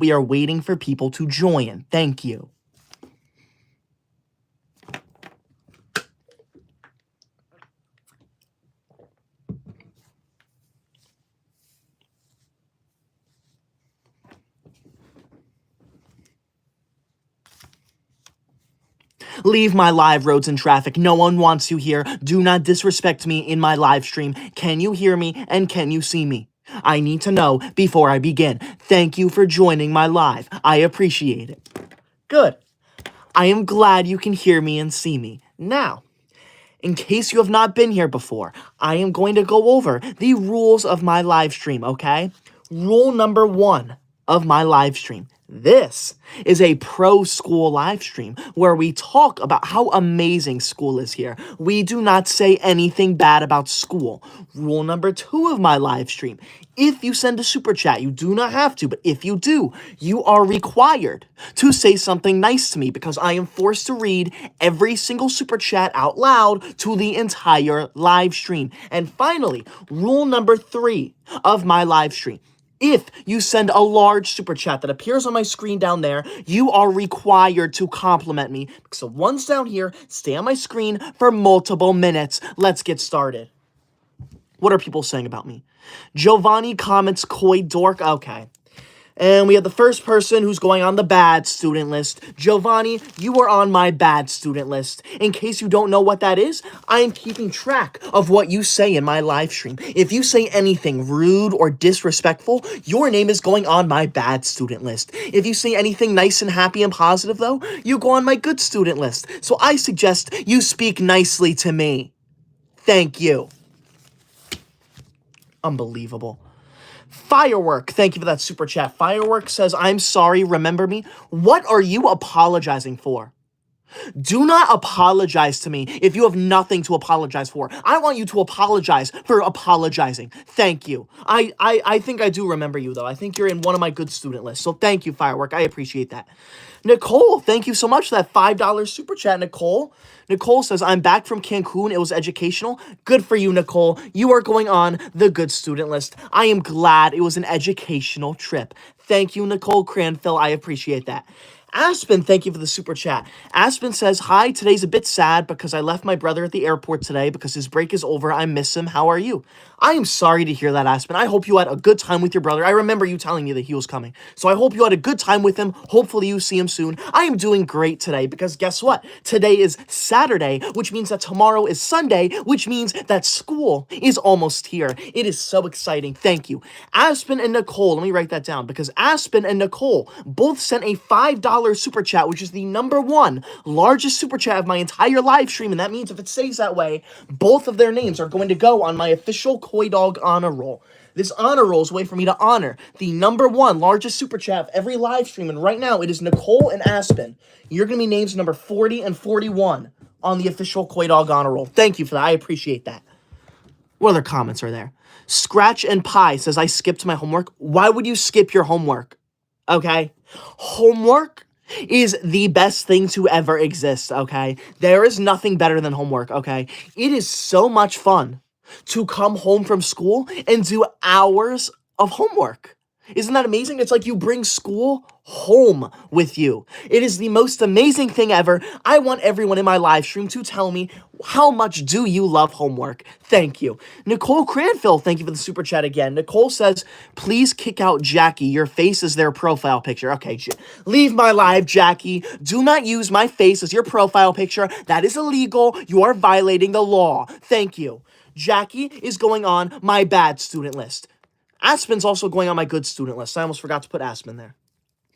We are waiting for people to join. Thank you. Leave my live roads and traffic. No one wants you here. Do not disrespect me in my live stream. Can you hear me and can you see me? I need to know before I begin. Thank you for joining my live. I appreciate it. Good. I am glad you can hear me and see me. Now, in case you have not been here before, I am going to go over the rules of my live stream, okay? Rule number 1 of my live stream. This is a pro school live stream where we talk about how amazing school is here. We do not say anything bad about school. Rule number 2 of my live stream. If you send a super chat, you do not have to, but if you do, you are required to say something nice to me because I am forced to read every single super chat out loud to the entire live stream. And finally, rule number 3 of my live stream. If you send a large super chat that appears on my screen down there, you are required to compliment me. So one's down here, stay on my screen for multiple minutes. Let's get started. What are people saying about me? Giovanni comments, coy dork. Okay. And we have the first person who's going on the bad student list. Giovanni, you are on my bad student list. In case you don't know what that is, I am keeping track of what you say in my live stream. If you say anything rude or disrespectful, your name is going on my bad student list. If you say anything nice and happy and positive, though, you go on my good student list. So I suggest you speak nicely to me. Thank you. Unbelievable. Firework, thank you for that super chat. Firework says, I'm sorry, remember me? What are you apologizing for? Do not apologize to me if you have nothing to apologize for. I want you to apologize for apologizing. Thank you. I think I do remember you, though. I think you're in one of my good student lists. So thank you, Firework. I appreciate that. Nicole, thank you so much for that $5 super chat, Nicole. Nicole says, I'm back from Cancun. It was educational. Good for you, Nicole. You are going on the good student list. I am glad it was an educational trip. Thank you, Nicole Cranfill. I appreciate that. Aspen, thank you for the super chat. Aspen says, hi, today's a bit sad because I left my brother at the airport today because his break is over. I miss him. How are you? I am sorry to hear that, Aspen. I hope you had a good time with your brother. I remember you telling me that he was coming. So I hope you had a good time with him. Hopefully you see him soon. I am doing great today because guess what? Today is Saturday, which means that tomorrow is Sunday, which means that school is almost here. It is so exciting. Thank you. Aspen and Nicole, let me write that down because Aspen and Nicole both sent a $5 super chat, which is the #1 largest super chat of my entire live stream. And that means if it stays that way, both of their names are going to go on my official Koi Dog honor roll. This honor roll is a way for me to honor the #1 largest super chat of every live stream. And right now it is Nicole and Aspen. You're going to be names number 40 and 41 on the official Koi Dog honor roll. Thank you for that. I appreciate that. What other comments are there? Scratch and Pie says, I skipped my homework. Why would you skip your homework? Okay? Homework is the best thing to ever exist, okay? There is nothing better than homework, okay? It is so much fun to come home from school and do hours of homework. Isn't that amazing? It's like you bring school home with you. It is the most amazing thing ever. I want everyone in my live stream to tell me, how much do you love homework? Thank you. Nicole Cranfill, thank you for the super chat again. Nicole says, please kick out Jackie. Your face is their profile picture. Okay, leave my live, Jackie. Do not use my face as your profile picture. That is illegal. You are violating the law. Thank you. Jackie is going on my bad student list. Aspen's also going on my good student list. I almost forgot to put Aspen there.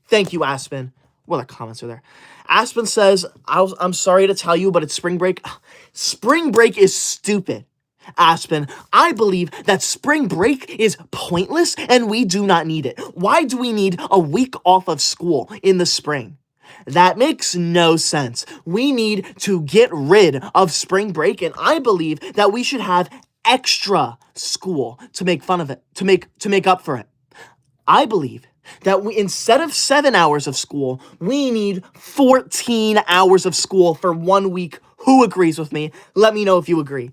Thank you, Aspen. What other comments are there? Aspen says, I'm sorry to tell you, but it's spring break. Spring break is stupid. Aspen, I believe that spring break is pointless and we do not need it. Why do we need a week off of school in the spring? That makes no sense. We need to get rid of spring break, and I believe that we should have extra school to make fun of it, to make up for it. I believe that instead of 7 hours of school, we need 14 hours of school for 1 week. Who agrees with me? Let me know if you agree.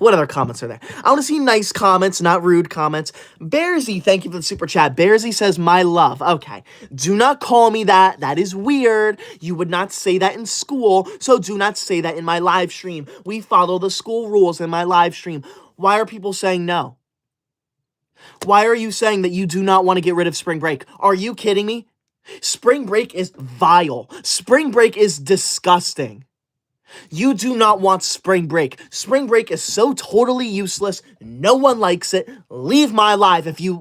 What other comments are there? I want to see nice comments, not rude comments. Bearsy, thank you for the super chat. Bearsy says, my love. Okay. Do not call me that. That is weird. You would not say that in school, so do not say that in my live stream. We follow the school rules in my live stream. Why are people saying no? Why are you saying that you do not want to get rid of spring break? Are you kidding me? Spring break is vile. Spring break is disgusting. You do not want spring break. Spring break is so totally useless. No one likes it. Leave my life if you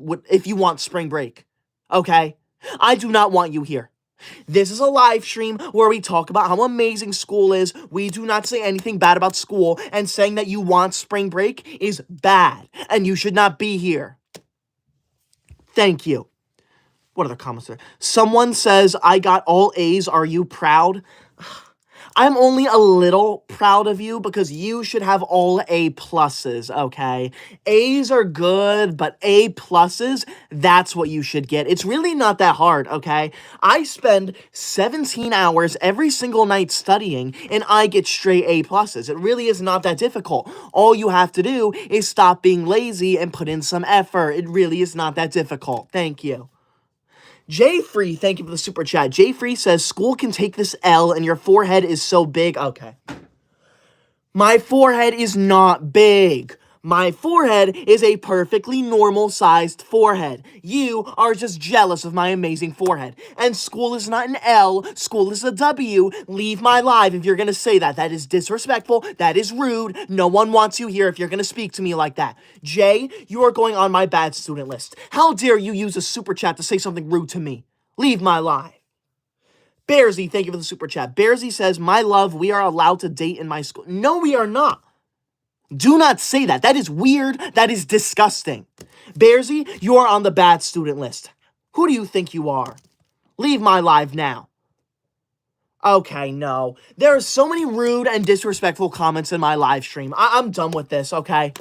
want spring break. Okay? I do not want you here. This is a live stream where we talk about how amazing school is. We do not say anything bad about school, and saying that you want spring break is bad, and you should not be here. Thank you. What other comments there? Someone says, I got all A's. Are you proud? I'm only a little proud of you because you should have all A pluses, okay? A's are good, but A pluses, that's what you should get. It's really not that hard, okay? I spend 17 hours every single night studying, and I get straight A pluses. It really is not that difficult. All you have to do is stop being lazy and put in some effort. It really is not that difficult. Thank you. Jay Free, thank you for the super chat. Jay Free says, school can take this L and your forehead is so big. Okay. My forehead is not big. My forehead is a perfectly normal-sized forehead. You are just jealous of my amazing forehead. And school is not an L. School is a W. Leave my live if you're going to say that. That is disrespectful. That is rude. No one wants you here if you're going to speak to me like that. Jay, you are going on my bad student list. How dare you use a super chat to say something rude to me? Leave my live. Bearsy, thank you for the super chat. Bearsy says, my love, we are allowed to date in my school. No, we are not. Do not say that. That is weird. That is disgusting. Bearsy, you are on the bad student list. Who do you think you are? Leave my live now. Okay, no. There are so many rude and disrespectful comments in my live stream. I'm done with this, okay?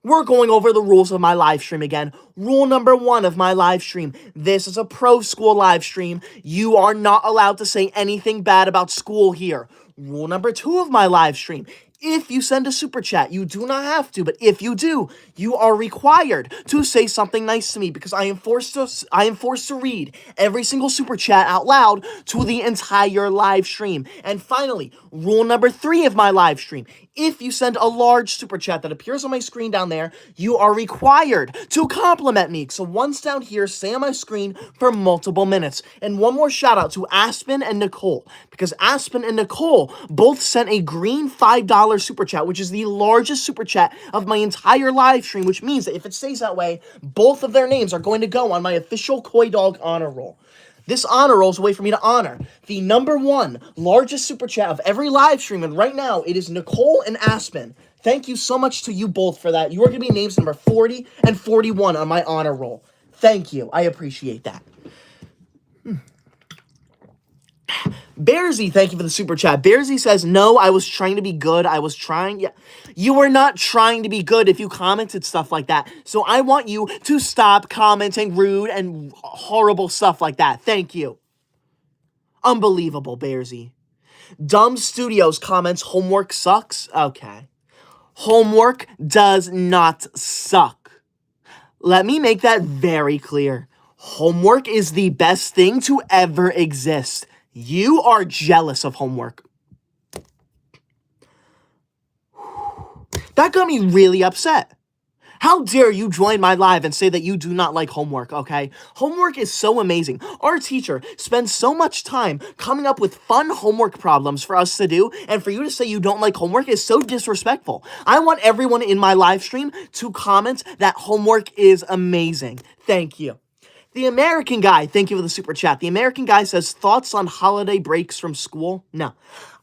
We're going over the rules of my live stream again. Rule number 1 of my live stream. This is a pro school live stream. You are not allowed to say anything bad about school here. Rule number 2 of my live stream. If you send a super chat, you do not have to, but if you do, you are required to say something nice to me because I am forced to read every single super chat out loud to the entire live stream. And finally, rule number 3 of my live stream. If you send a large super chat that appears on my screen down there, you are required to compliment me. So once down here, stay on my screen for multiple minutes. And one more shout out to Aspen and Nicole, because Aspen and Nicole both sent a green $5 super chat, which is the largest super chat of my entire live stream, which means that if it stays that way, both of their names are going to go on my official Koi Dog honor roll. This honor roll is a way for me to honor the number 1 largest super chat of every live stream, and right now it is Nicole and Aspen. Thank you so much to you both for that. You are going to be names number 40 and 41 on my honor roll. Thank you. I appreciate that. Bearsy, thank you for the super chat. Bearsy says, no, I was trying to be good. I was trying. Yeah, you were not trying to be good if you commented stuff like that. So I want you to stop commenting rude and horrible stuff like that. Thank you. Unbelievable, Bearsy. Dumb Studios comments, homework sucks. Okay. Homework does not suck. Let me make that very clear. Homework is the best thing to ever exist. You are jealous of homework. That got me really upset. How dare you join my live and say that you do not like homework, okay? Homework is so amazing. Our teacher spends so much time coming up with fun homework problems for us to do, and for you to say you don't like homework is so disrespectful. I want everyone in my live stream to comment that homework is amazing. Thank you. The American Guy, thank you for the super chat. The American Guy says, thoughts on holiday breaks from school? No.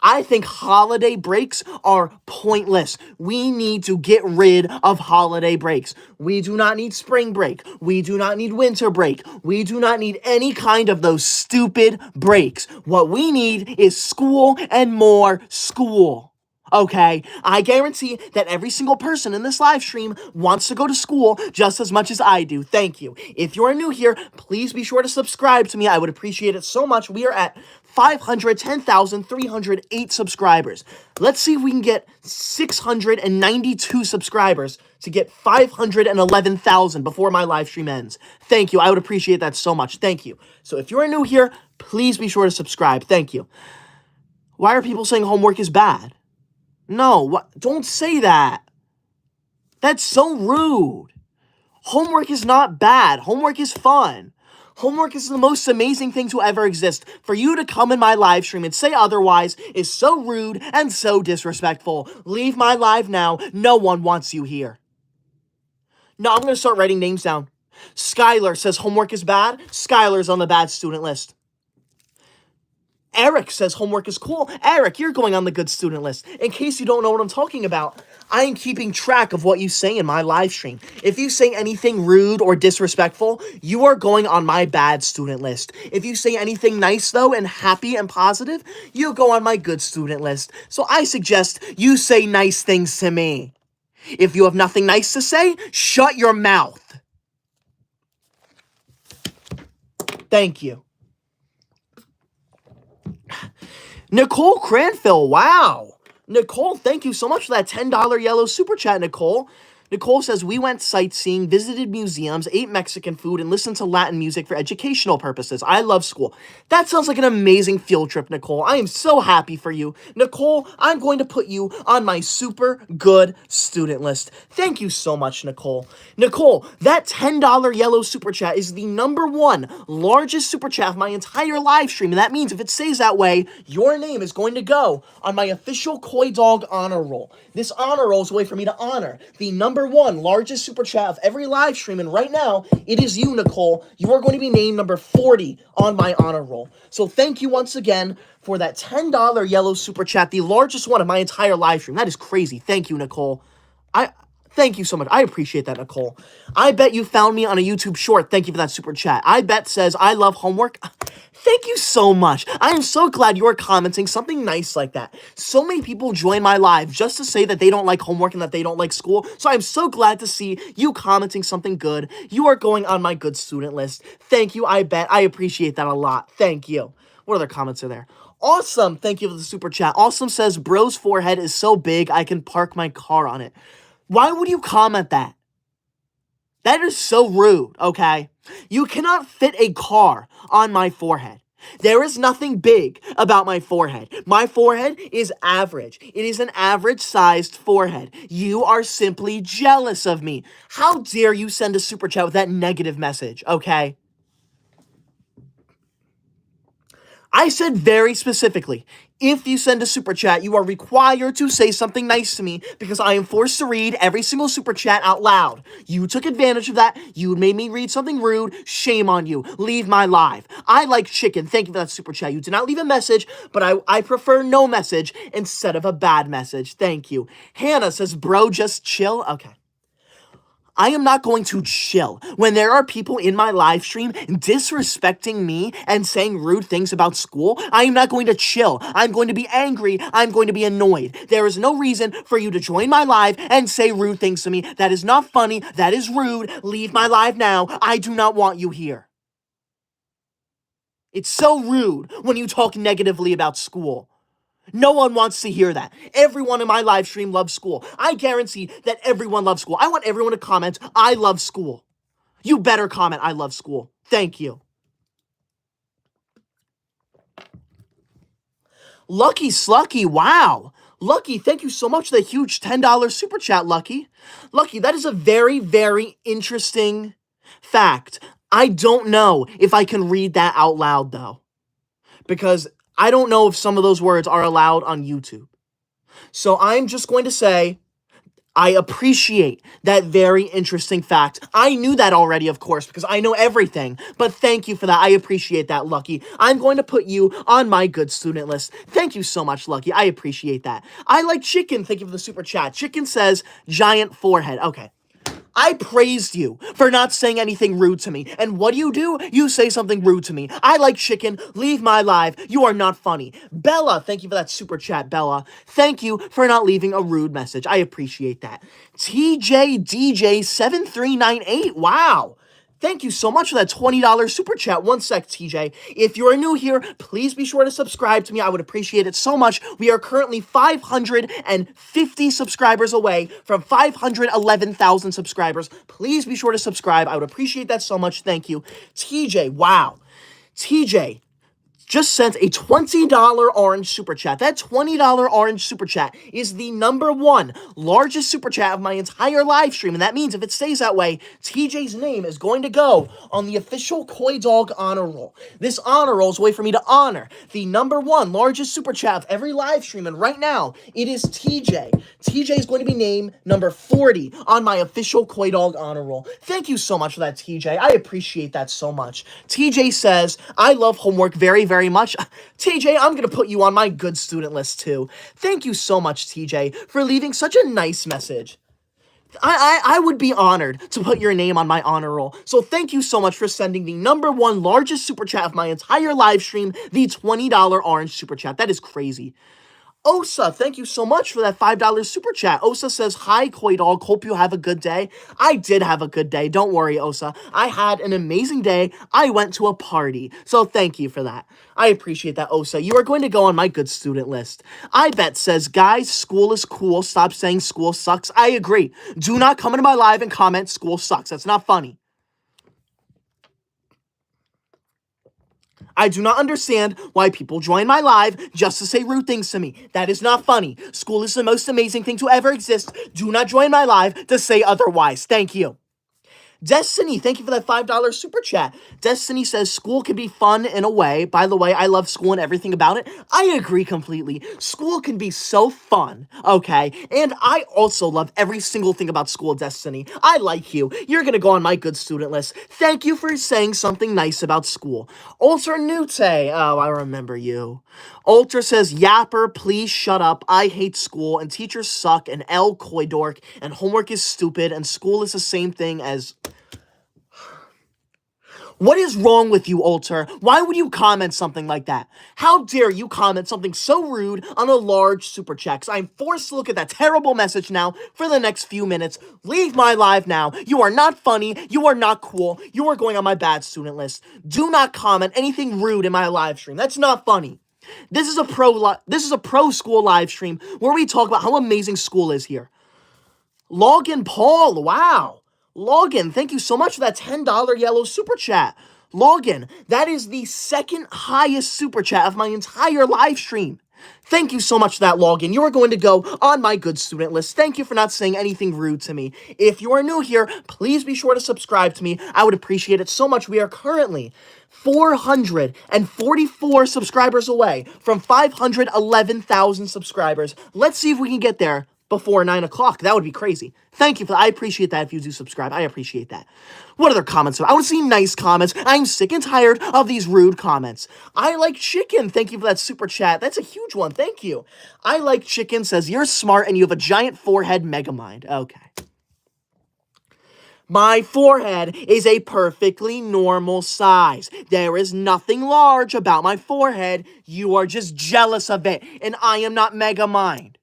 I think holiday breaks are pointless. We need to get rid of holiday breaks. We do not need spring break. We do not need winter break. We do not need any kind of those stupid breaks. What we need is school and more school. Okay, I guarantee that every single person in this live stream wants to go to school just as much as I do. Thank you. If you're new here, please be sure to subscribe to me. I would appreciate it so much. We are at 510,308 subscribers. Let's see if we can get 692 subscribers to get 511,000 before my live stream ends. Thank you. I would appreciate that so much. Thank you. So if you're new here, please be sure to subscribe. Thank you. Why are people saying homework is bad? No, don't say that. That's so rude. Homework is not bad. Homework is fun. Homework is the most amazing thing to ever exist. For you to come in my live stream and say otherwise is so rude and so disrespectful. Leave my live now. No one wants you here. No, I'm going to start writing names down. Skylar says homework is bad. Skylar's on the bad student list. Eric says homework is cool. Eric, you're going on the good student list. In case you don't know what I'm talking about, I am keeping track of what you say in my live stream. If you say anything rude or disrespectful, you are going on my bad student list. If you say anything nice, though, and happy and positive, you go on my good student list. So I suggest you say nice things to me. If you have nothing nice to say, shut your mouth. Thank you. Nicole Cranfill, wow. Nicole, thank you so much for that $10 yellow super chat, Nicole. Nicole says, we went sightseeing, visited museums, ate Mexican food, and listened to Latin music for educational purposes. I love school. That sounds like an amazing field trip, Nicole. I am so happy for you. Nicole, I'm going to put you on my super good student list. Thank you so much, Nicole. Nicole, that $10 yellow super chat is the #1 largest super chat of my entire live stream. And that means if it stays that way, your name is going to go on my official Koi Dog honor roll. This honor roll is a way for me to honor the #1 largest super chat of every live stream, and right now, it is you, Nicole. You are going to be named number 40 on my honor roll. So thank you once again for that $10 yellow super chat, the largest one of my entire live stream. That is crazy. Thank you, Nicole. Thank you so much. I appreciate that, Nicole. I bet you found me on a YouTube short. Thank you for that super chat. I bet says, I love homework. Thank you so much. I am so glad you are commenting something nice like that. So many people join my live just to say that they don't like homework and that they don't like school. So I'm so glad to see you commenting something good. You are going on my good student list. Thank you, I bet. I appreciate that a lot. Thank you. What other comments are there? Awesome. Thank you for the super chat. Awesome says, bro's forehead is so big I can park my car on it. Why would you comment that? That is so rude, okay? You cannot fit a car on my forehead. There is nothing big about my forehead. My forehead is average. It is an average-sized forehead. You are simply jealous of me. How dare you send a super chat with that negative message, okay? I said very specifically, if you send a super chat, you are required to say something nice to me because I am forced to read every single super chat out loud. You took advantage of that. You made me read something rude. Shame on you. Leave my live. I like chicken. Thank you for that super chat. You did not leave a message, but I prefer no message instead of a bad message. Thank you. Hannah says, bro, just chill. Okay. I am not going to chill when there are people in my live stream disrespecting me and saying rude things about school. I am not going to chill. I'm going to be angry. I'm going to be annoyed. There is no reason for you to join my live and say rude things to me. That is not funny. That is rude. Leave my live now. I do not want you here. It's so rude when you talk negatively about school. No one wants to hear that. Everyone in my live stream loves school. I guarantee that everyone loves school. I want everyone to comment, I love school. You better comment, I love school. Thank you. Lucky Slucky, wow. Lucky, thank you so much for the huge $10 super chat, Lucky. Lucky, that is a very, very interesting fact. I don't know if I can read that out loud, though, because I don't know if some of those words are allowed on YouTube. So I'm just going to say, I appreciate that very interesting fact. I knew that already, of course, because I know everything. But thank you for that. I appreciate that, Lucky. I'm going to put you on my good student list. Thank you so much, Lucky. I appreciate that. I like chicken. Thank you for the super chat. Chicken says, giant forehead. Okay. I praised you for not saying anything rude to me. And what do? You say something rude to me. I like chicken. Leave my live. You are not funny. Bella, thank you for that super chat, Bella. Thank you for not leaving a rude message. I appreciate that. TJDJ7398. Wow. Thank you so much for that $20 super chat. One sec, TJ. If you are new here, please be sure to subscribe to me. I would appreciate it so much. We are currently 550 subscribers away from 511,000 subscribers. Please be sure to subscribe. I would appreciate that so much. Thank you. TJ, wow. TJ just sent a $20 orange super chat. That $20 orange super chat is the #1 largest super chat of my entire live stream. And that means if it stays that way, TJ's name is going to go on the official Koi Dog honor roll. This honor roll is a way for me to honor the #1 largest super chat of every live stream. And right now, it is TJ. TJ is going to be named number 40 on my official Koi Dog honor roll. Thank you so much for that, TJ. I appreciate that so much. TJ says, I love homework very much. TJ, I'm going to put you on my good student list too. Thank you so much, TJ, for leaving such a nice message. I would be honored to put your name on my honor roll. So thank you so much for sending the #1 largest super chat of my entire live stream, the $20 orange super chat. That is crazy. Osa, thank you so much for that $5 super chat. Osa says, hi, Koi Dog. Hope you have a good day. I did have a good day. Don't worry, Osa. I had an amazing day. I went to a party. So thank you for that. I appreciate that, Osa. You are going to go on my good student list. I bet says, guys, school is cool. Stop saying school sucks. I agree. Do not come into my live and comment school sucks. That's not funny. I do not understand why people join my live just to say rude things to me. That is not funny. School is the most amazing thing to ever exist. Do not join my live to say otherwise. Thank you. Destiny, thank you for that $5 super chat. Destiny says, school can be fun in a way. By the way, I love school and everything about it. I agree completely. School can be so fun, okay? And I also love every single thing about school, Destiny. I like you. You're gonna go on my good student list. Thank you for saying something nice about school. Ultra Nute, oh, I remember you. Ultra says, Yapper, please shut up. I hate school, and teachers suck, and L Koi Dork, and homework is stupid, and school is the same thing as... What is wrong with you, Ultra? Why would you comment something like that? How dare you comment something so rude on a large super chat? 'Cause I'm forced to look at that terrible message now for the next few minutes. Leave my live now. You are not funny. You are not cool. You are going on my bad student list. Do not comment anything rude in my live stream. That's not funny. This is a pro school live stream where we talk about how amazing school is here. Login Paul, wow. Login, thank you so much for that $10 yellow super chat. Login, that is the second highest super chat of my entire live stream. Thank you so much for that, Login. You are going to go on my good student list. Thank you for not saying anything rude to me. If you are new here, please be sure to subscribe to me. I would appreciate it so much. We are currently 444 subscribers away from 511,000 subscribers. Let's see if we can get there before 9 o'clock. That would be crazy. Thank you for that. I appreciate that if you do subscribe. I appreciate that. What other comments? I want to see nice comments. I'm sick and tired of these rude comments. I like chicken. Thank you for that super chat. That's a huge one. Thank you. I like chicken says, you're smart and you have a giant forehead, Megamind. Okay. My forehead is a perfectly normal size. There is nothing large about my forehead. You are just jealous of it, and I am not Megamind.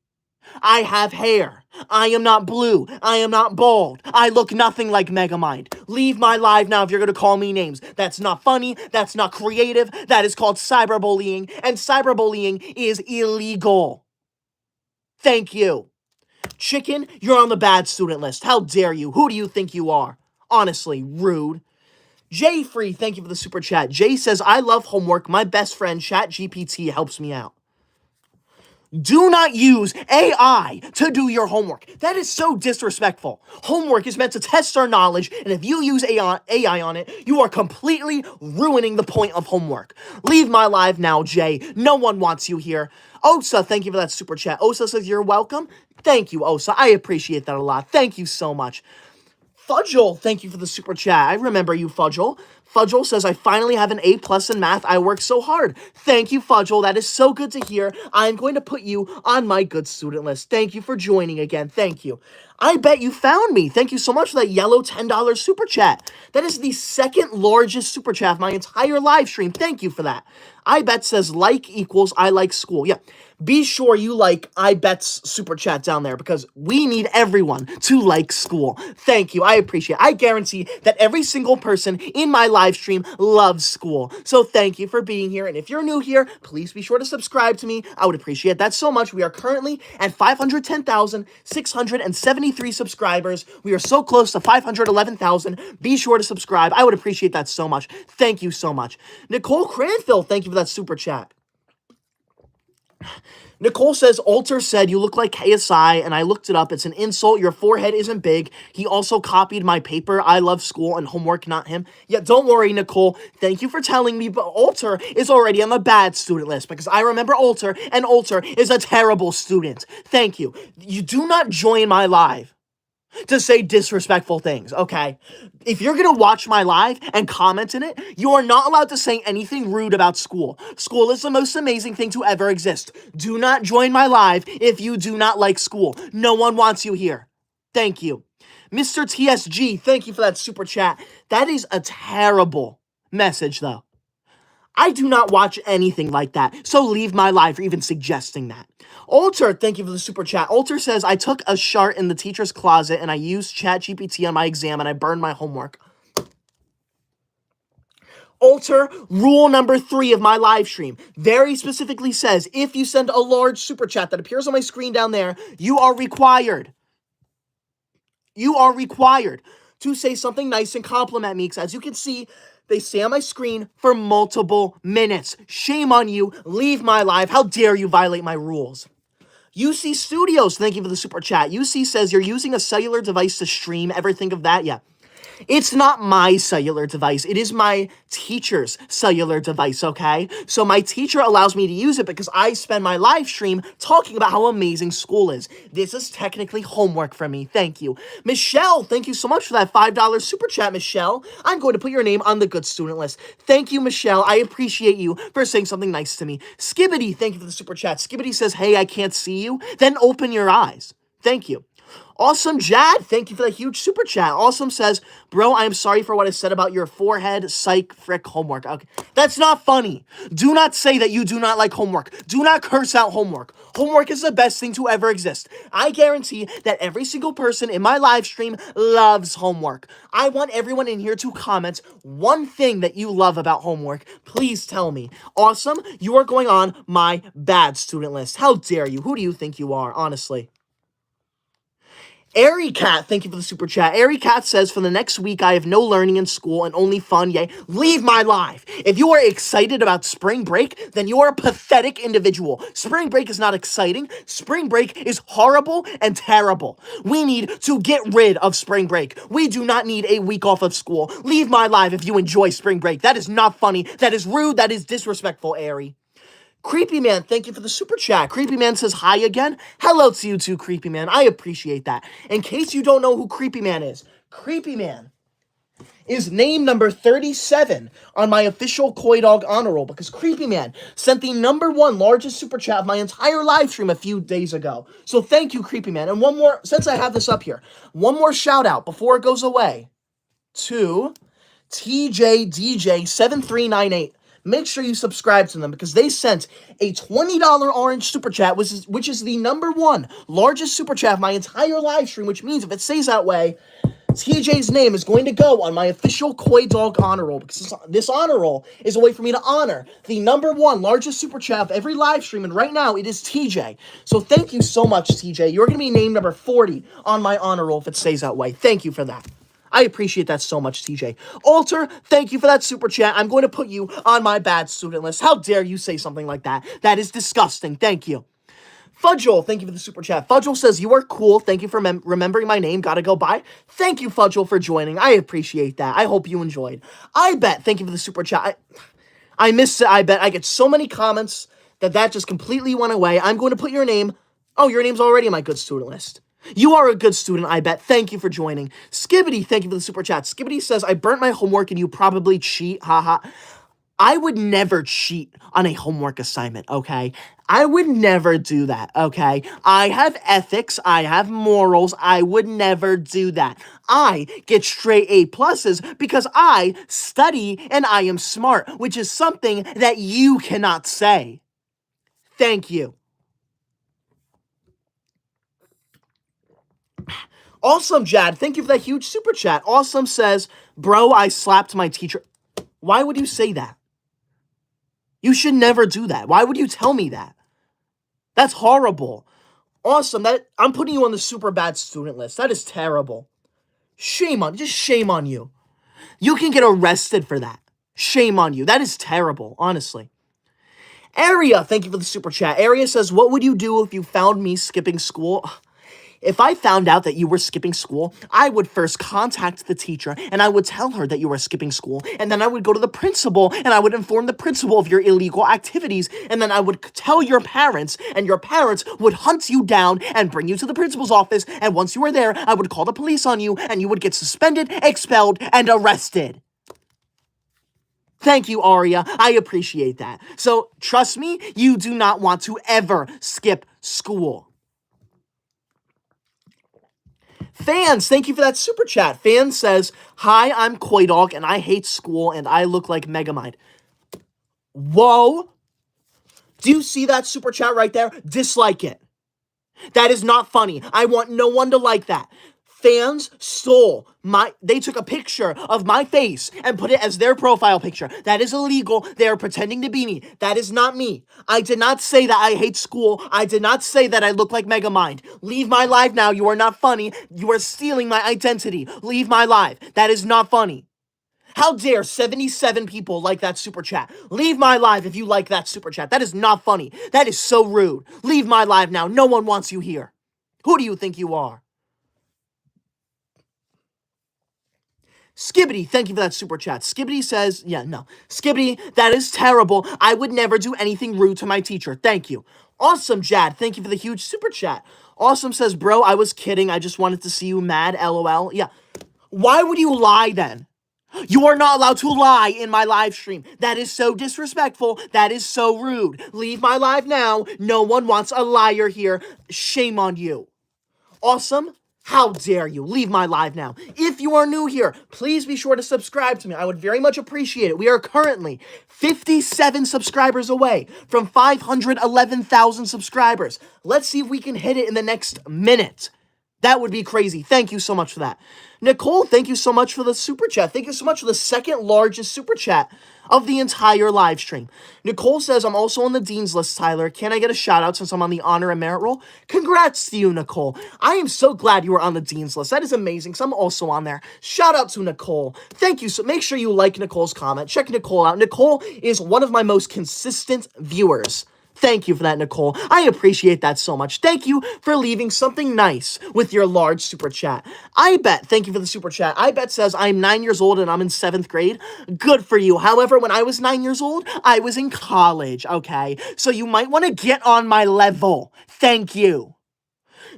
I have hair. I am not blue. I am not bald. I look nothing like Megamind. Leave my live now if you're going to call me names. That's not funny. That's not creative. That is called cyberbullying, and cyberbullying is illegal. Thank you. Chicken, you're on the bad student list. How dare you? Who do you think you are? Honestly, rude. Jay Free, thank you for the super chat. Jay says, I love homework. My best friend, ChatGPT, helps me out. Do not use AI to do your homework. That is so disrespectful. Homework is meant to test our knowledge, and if you use AI on it, you are completely ruining the point of homework. Leave my live now, Jay. No one wants you here. Osa, thank you for that super chat. Osa says you're welcome. Thank you, Osa. I appreciate that a lot. Thank you so much. Fudgel, thank you for the super chat. I remember you, Fudgel. Fudgel says, I finally have an A+ in math. I worked so hard. Thank you, Fudgel. That is so good to hear. I'm going to put you on my good student list. Thank you for joining again. Thank you. I bet you found me. Thank you so much for that yellow $10 super chat. That is the second largest super chat of my entire live stream. Thank you for that. I bet says like equals I like school. Yeah. Be sure you like I bet's super chat down there because we need everyone to like school. Thank you. I appreciate it. I guarantee that every single person in my live stream loves school. So thank you for being here. And if you're new here, please be sure to subscribe to me. I would appreciate that so much. We are currently at 510,673 subscribers. We are so close to 511,000. Be sure to subscribe. I would appreciate that so much. Thank you so much. Nicole Cranfield, thank you for that super chat. Nicole says, Alter said you look like KSI, and I looked it up. It's an insult. Your forehead isn't big. He also copied my paper. I love school and homework, not him. Yeah, don't worry, Nicole. Thank you for telling me, but Alter is already on the bad student list because I remember Alter, and Alter is a terrible student. Thank you. You do not join my live to say disrespectful things, okay? If you're gonna watch my live and comment in it, you are not allowed to say anything rude about school. School is the most amazing thing to ever exist. Do not join my live if you do not like school. No one wants you here. Thank you. Mr. TSG, thank you for that super chat. That is a terrible message, though. I do not watch anything like that, so leave my live for even suggesting that. Alter, thank you for the super chat. Alter says, I took a shart in the teacher's closet and I used ChatGPT on my exam and I burned my homework. Alter, rule number 3 of my live stream very specifically says, if you send a large super chat that appears on my screen down there, you are required to say something nice and compliment me, because as you can see, they stay on my screen for multiple minutes. Shame on you. Leave my live. How dare you violate my rules? UC Studios, thank you for the super chat. UC says, you're using a cellular device to stream. Ever think of that? Yeah. It's not my cellular device. It is my teacher's cellular device, okay? So my teacher allows me to use it because I spend my live stream talking about how amazing school is. This is technically homework for me. Thank you. Michelle, thank you so much for that $5 super chat, Michelle. I'm going to put your name on the good student list. Thank you, Michelle. I appreciate you for saying something nice to me. Skibbity, thank you for the super chat. Skibbity says, hey, I can't see you. Then open your eyes. Thank you. Awesome Jad, thank you for that huge super chat. Awesome says, bro, I am sorry for what I said about your forehead, psych, frick, homework. Okay, that's not funny. Do not say that you do not like homework. Do not curse out homework. Homework is the best thing to ever exist. I guarantee that every single person in my live stream loves homework. I want everyone in here to comment one thing that you love about homework. Please tell me. Awesome, you are going on my bad student list. How dare you? Who do you think you are, honestly? Airy Cat, thank you for the super chat. Airy Cat says, for the next week, I have no learning in school and only fun. Yay. Leave my life. If you are excited about spring break, then you are a pathetic individual. Spring break is not exciting. Spring break is horrible and terrible. We need to get rid of spring break. We do not need a week off of school. Leave my life if you enjoy spring break. That is not funny. That is rude. That is disrespectful, Airy. Creepy Man, thank you for the super chat. Creepy Man says hi again. Hello to you too, Creepy Man. I appreciate that. In case you don't know who Creepy Man is name number 37 on my official Koi Dog honor roll because Creepy Man sent the #1 largest super chat of my entire live stream a few days ago. So thank you, Creepy Man. And one more, since I have this up here, one more shout out before it goes away to TJDJ7398. Make sure you subscribe to them because they sent a $20 orange super chat, which is the #1 largest super chat of my entire live stream, which means if it stays that way, TJ's name is going to go on my official Koi Dog honor roll because this honor roll is a way for me to honor the #1 largest super chat of every live stream, and right now it is TJ. So thank you so much, TJ. You're going to be named number 40 on my honor roll if it stays that way. Thank you for that. I appreciate that so much, TJ. Alter, thank you for that super chat. I'm going to put you on my bad student list. How dare you say something like that? That is disgusting. Thank you. Fudgel, thank you for the super chat. Fudgel says, you are cool. Thank you for remembering my name. Gotta go by. Thank you, Fudgel, for joining. I appreciate that. I hope you enjoyed. I bet, thank you for the super chat. I missed it, I bet. I get so many comments that just completely went away. I'm going to put your name. Oh, your name's already on my good student list. You are a good student, I bet. Thank you for joining. Skibbity, thank you for the super chat. Skibbity says, I burnt my homework and you probably cheat. Haha. I would never cheat on a homework assignment, okay? I would never do that, okay? I have ethics, I have morals, I would never do that. I get straight A pluses because I study and I am smart, which is something that you cannot say. Thank you. Awesome, Jad. Thank you for that huge super chat. Awesome says, bro, I slapped my teacher. Why would you say that? You should never do that. Why would you tell me that? That's horrible. Awesome. That I'm putting you on the super bad student list. That is terrible. Just shame on you. You can get arrested for that. Shame on you. That is terrible, honestly. Aria, thank you for the super chat. Aria says, what would you do if you found me skipping school? If I found out that you were skipping school, I would first contact the teacher and I would tell her that you were skipping school. And then I would go to the principal and I would inform the principal of your illegal activities. And then I would tell your parents, and your parents would hunt you down and bring you to the principal's office. And once you were there, I would call the police on you and you would get suspended, expelled, and arrested. Thank you, Aria. I appreciate that. So trust me, you do not want to ever skip school. Fans, thank you for that super chat. Fan says, hi, I'm Koi Dog and I hate school and I look like Megamind. Whoa. Do you see that super chat right there? Dislike it. That is not funny. I want no one to like that. Fans they took a picture of my face and put it as their profile picture. That is illegal. They are pretending to be me. That is not me. I did not say that I hate school. I did not say that I look like Megamind. Leave my live now. You are not funny. You are stealing my identity. Leave my live. That is not funny. How dare 77 people like that super chat? Leave my live if you like that super chat. That is not funny. That is so rude. Leave my live now. No one wants you here. Who do you think you are? Skibbity, thank you for that super chat. Skibbity says, Skibbity, that is terrible. I would never do anything rude to my teacher. Thank you. Awesome, Jad. Thank you for the huge super chat. Awesome says, bro, I was kidding. I just wanted to see you mad. LOL. Yeah. Why would you lie then? You are not allowed to lie in my live stream. That is so disrespectful. That is so rude. Leave my live now. No one wants a liar here. Shame on you. Awesome. How dare you? Leave my live now. If you are new here, please be sure to subscribe to me. I would very much appreciate it. We are currently 57 subscribers away from 511,000 subscribers. Let's see if we can hit it in the next minute. That would be crazy. Thank you so much for that. Nicole, thank you so much for the super chat. Thank you so much for the second largest super chat of the entire live stream. Nicole says, I'm also on the Dean's list, Tyler. Can I get a shout out since I'm on the honor and merit roll? Congrats to you, Nicole. I am so glad you were on the Dean's list. That is amazing. So I'm also on there. Shout out to Nicole. Thank you. So make sure you like Nicole's comment. Check Nicole out. Nicole is one of my most consistent viewers. Thank you for that, Nicole. I appreciate that so much. Thank you for leaving something nice with your large super chat. I bet, thank you for the super chat. I bet says, I'm 9 years old and I'm in 7th grade. Good for you. However, when I was 9 years old, I was in college, okay? So you might want to get on my level. Thank you.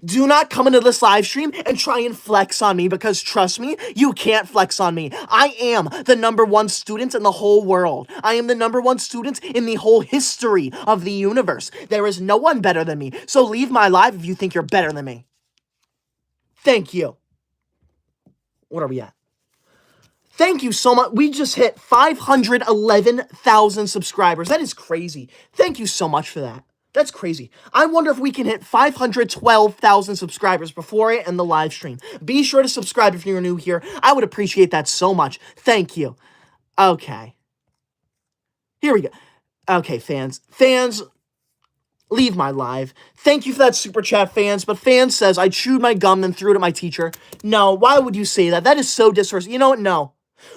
Do not come into this live stream and try and flex on me because trust me, you can't flex on me. I am the #1 student in the whole world. I am the #1 student in the whole history of the universe. There is no one better than me. So leave my live if you think you're better than me. Thank you. What are we at? Thank you so much. We just hit 511,000 subscribers. That is crazy. Thank you so much for that. That's crazy. I wonder if we can hit 512,000 subscribers before I end the live stream. Be sure to subscribe if you're new here. I would appreciate that so much. Thank you. Okay. Here we go. Okay, fans. Fans, leave my live. Thank you for that super chat, fans. But fans says, I chewed my gum and threw it at my teacher. No, why would you say that? That is so disrespectful. You know what? No.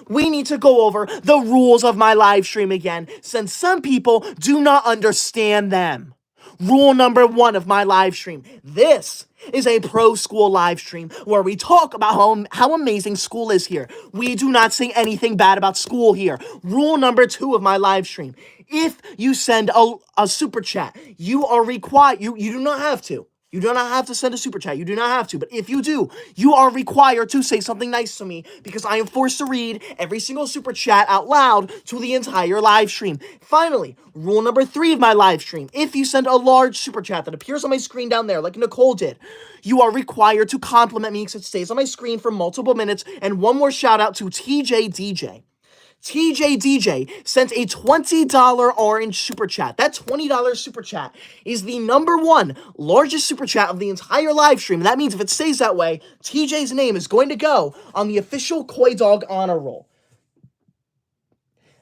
We need to go over the rules of my live stream again, since some people do not understand them. Rule number 1 of my live stream. This is a pro school live stream where we talk about how amazing school is here. We do not say anything bad about school here. Rule number 2 of my live stream. If you send a super chat, you are required, you do not have to. You do not have to send a super chat. You do not have to. But if you do, you are required to say something nice to me because I am forced to read every single super chat out loud to the entire live stream. Finally, rule number 3 of my live stream. If you send a large super chat that appears on my screen down there, like Nicole did, you are required to compliment me because it stays on my screen for multiple minutes. And one more shout out to TJDJ. TJDJ sent a $20 orange super chat. That $20 super chat is the #1 largest super chat of the entire live stream. That means if it stays that way, TJ's name is going to go on the official Koi Dog honor roll.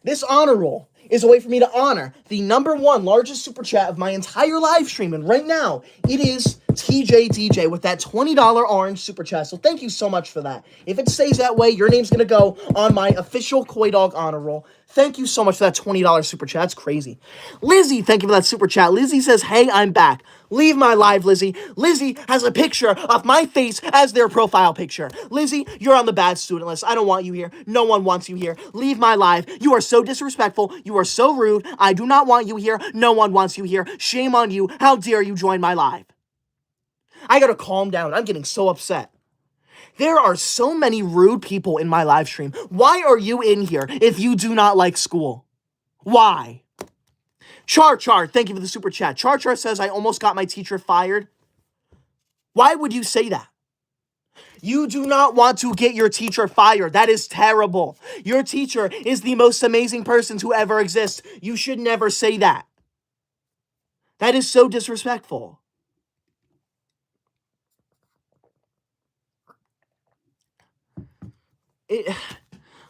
This honor roll is a way for me to honor the #1 largest super chat of my entire live stream. And right now, it is TJDJ with that $20 orange super chat. So thank you so much for that. If it stays that way, your name's going to go on my official Koi Dog honor roll. Thank you so much for that $20 super chat. That's crazy. Lizzie, thank you for that super chat. Lizzie says, hey, I'm back. Leave my live, Lizzie. Lizzie has a picture of my face as their profile picture. Lizzie, you're on the bad student list. I don't want you here. No one wants you here. Leave my live. You are so disrespectful. You are so rude. I do not want you here. No one wants you here. Shame on you. How dare you join my live? I gotta calm down. I'm getting so upset. There are so many rude people in my live stream. Why are you in here if you do not like school? Why? Char, thank you for the super chat. Char says, I almost got my teacher fired. Why would you say that? You do not want to get your teacher fired. That is terrible. Your teacher is the most amazing person to ever exist. You should never say that. That is so disrespectful.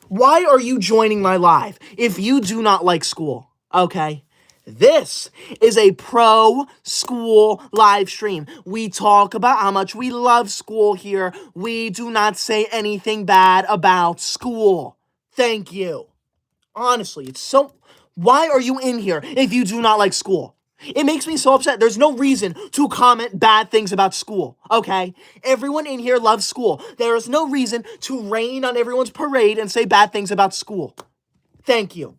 Why are you joining my live if you do not like school? Okay? This is a pro-school live stream. We talk about how much we love school here. We do not say anything bad about school. Thank you. Honestly, it's so... Why are you in here if you do not like school? It makes me so upset. There's no reason to comment bad things about school, okay? Everyone in here loves school. There is no reason to rain on everyone's parade and say bad things about school. Thank you.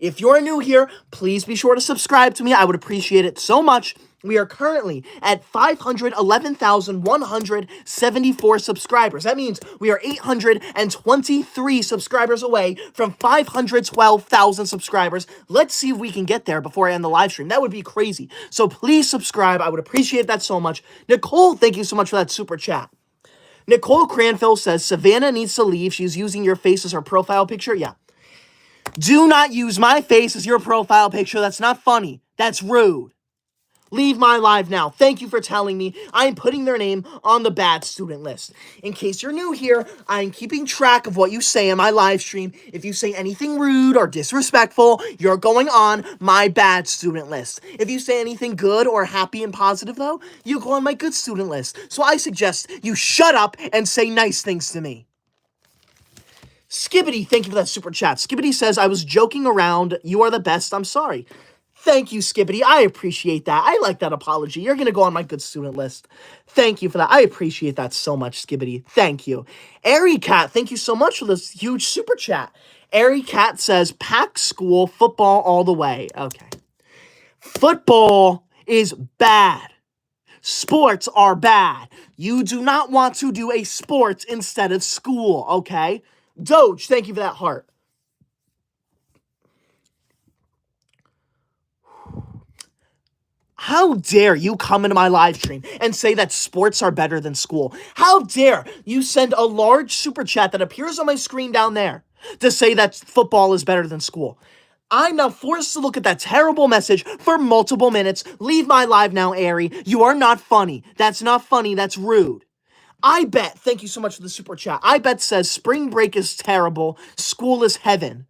If you're new here, please be sure to subscribe to me. I would appreciate it so much. We are currently at 511,174 subscribers. That means we are 823 subscribers away from 512,000 subscribers. Let's see if we can get there before I end the live stream. That would be crazy. So please subscribe. I would appreciate that so much. Nicole, thank you so much for that super chat. Nicole Cranfield says, Savannah needs to leave. She's using your face as her profile picture. Yeah. Do not use my face as your profile picture. That's not funny. That's rude. Leave my live now. Thank you for telling me. I'm putting their name on the bad student list. In case you're new here, I'm keeping track of what you say in my live stream. If you say anything rude or disrespectful, you're going on my bad student list. If you say anything good or happy and positive, though, you go on my good student list. So I suggest you shut up and say nice things to me. Skibbity, thank you for that super chat. Skibbity says, I was joking around. You are the best. I'm sorry. Thank you, Skibbity. I appreciate that. I like that apology. You're going to go on my good student list. Thank you for that. I appreciate that so much, Skibbity. Thank you. Airy Cat, thank you so much for this huge super chat. Airy Cat says, pack school, football all the way. Okay. Football is bad. Sports are bad. You do not want to do a sport instead of school, okay? Doge, thank you for that heart. How dare you come into my live stream and say that sports are better than school? How dare you send a large super chat that appears on my screen down there to say that football is better than school? I'm now forced to look at that terrible message for multiple minutes. Leave my live now, Ari. You are not funny. That's not funny. That's rude. I bet, thank you so much for the super chat. I bet says spring break is terrible. School is heaven.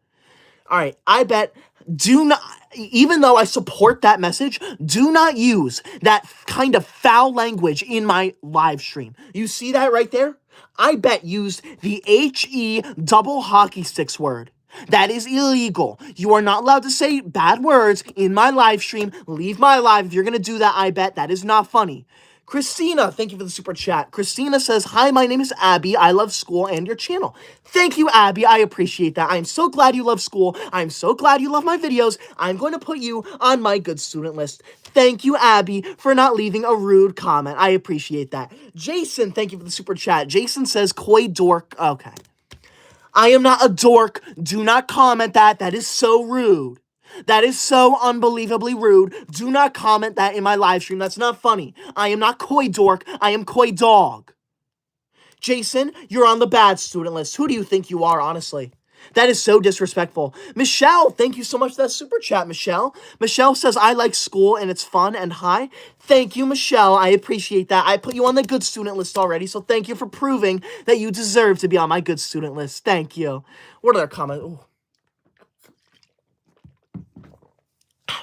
All right, I bet do not, even though I support that message, do not use that kind of foul language in my live stream. You see that right there? I bet used the HE double hockey sticks word. That is illegal. You are not allowed to say bad words in my live stream. Leave my live if you're going to do that, I bet. That is not funny. Christina, thank you for the super chat. Christina says, hi, my name is Abby. I love school and your channel. Thank you, Abby. I appreciate that. I'm so glad you love school. I'm so glad you love my videos. I'm going to put you on my good student list. Thank you, Abby, for not leaving a rude comment. I appreciate that. Jason, thank you for the super chat. Jason says, koi dork. Okay. I am not a dork. Do not comment that. That is so rude. That is so unbelievably rude. Do not comment that in my live stream. That's not funny. I am not koi dork. I am koi dog. Jason, you're on the bad student list. Who do you think you are, honestly? That is so disrespectful. Michelle, thank you so much for that super chat, Michelle. Michelle says, I like school and it's fun and hi. Thank you, Michelle. I appreciate that. I put you on the good student list already, so thank you for proving that you deserve to be on my good student list. Thank you. What other comments? Ooh.